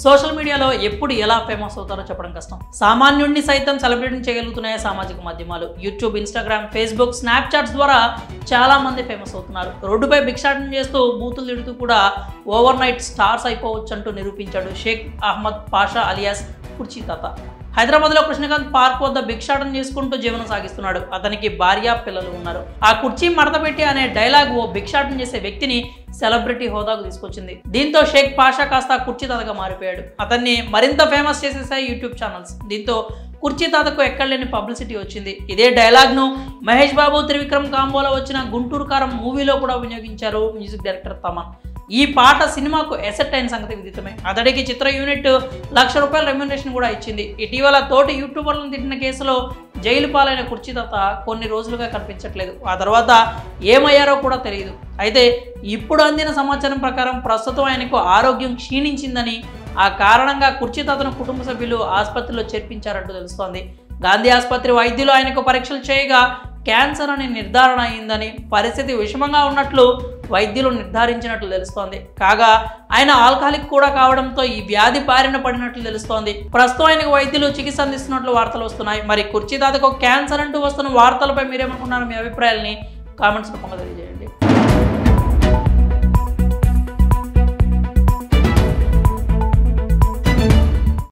Social మీడియాలో ఎప్పుడు ఎలా ఫేమస్ అవుతారో చెప్పడం కష్టం. సామాన్యుడిని సైతం సెలబ్రేటింగ్ చేయగలుగుతున్నాయి సామాజిక మాధ్యమాలు. యూట్యూబ్, ఇన్స్టాగ్రామ్, ఫేస్బుక్, స్నాప్చాట్స్ ద్వారా చాలా మంది ఫేమస్ అవుతున్నారు. రోడ్డుపై భిక్షాటన చేస్తూ బూతులు తిడుతూ కూడా ఓవర్ నైట్ స్టార్స్ అయిపోవచ్చు అంటూ నిరూపించాడు షేక్ అహ్మద్ పాషా అలియాస్ కుర్చీ తాత. హైదరాబాద్లో కృష్ణకాంత్ పార్క్ వద్ద భిక్షాటన చేసుకుంటూ జీవనం సాగిస్తున్నాడు. అతనికి భార్య, పిల్లలు ఉన్నారు. ఆ కుర్చీ మడత పెట్టి అనే డైలాగ్ ఓ భిక్షాటన చేసే వ్యక్తిని సెలబ్రిటీ హోదాకు తీసుకొచ్చింది. దీంతో షేక్ పాషా కాస్త కుర్చీ తాతగా మారిపోయాడు. అతన్ని మరింత ఫేమస్ చేసేసాయి యూట్యూబ్ ఛానల్స్. దీంతో కుర్చీ తాతకు ఎక్కడలేని పబ్లిసిటీ వచ్చింది. ఇదే డైలాగ్ను మహేష్ బాబు, త్రివిక్రమ్ కాంబోలో వచ్చిన గుంటూరు కారం మూవీలో కూడా వినియోగించారు మ్యూజిక్ డైరెక్టర్ తమన్. ఈ పాట సినిమాకు ఎసెట్ అయిన సంగతి విదితమే. అతడికి చిత్ర యూనిట్ ₹1,00,000 రెమ్యూనరేషన్ కూడా ఇచ్చింది. ఇటీవల తోటి యూట్యూబర్లను తిట్టిన కేసులో జైలు పాలైన కుర్చీ తాత కొన్ని రోజులుగా కనిపించట్లేదు. ఆ తర్వాత ఏమయ్యారో కూడా తెలియదు. అయితే ఇప్పుడు అందిన సమాచారం ప్రకారం ప్రస్తుతం ఆయనకు ఆరోగ్యం క్షీణించిందని, ఆ కారణంగా కుర్చీ తాతను కుటుంబ సభ్యులు ఆసుపత్రిలో చేర్పించారంటూ తెలుస్తోంది. గాంధీ ఆసుపత్రి వైద్యులు ఆయనకు పరీక్షలు చేయగా క్యాన్సర్ అని నిర్ధారణ అయిందని, పరిస్థితి విషమంగా ఉన్నట్లు వైద్యులు నిర్ధారించినట్లు తెలుస్తోంది. కాగా ఆయన ఆల్కహాలిక్ కూడా కావడంతో ఈ వ్యాధి బారిన పడినట్లు తెలుస్తోంది. ప్రస్తుతం ఆయనకు వైద్యులు చికిత్స అందిస్తున్నట్లు వార్తలు వస్తున్నాయి. మరి కుర్చీ తాతకు క్యాన్సర్ అంటూ వస్తున్న వార్తలపై మీరేమనుకున్నారు? మీ అభిప్రాయాలని కామెంట్స్ రూపంలో తెలియజేయండి.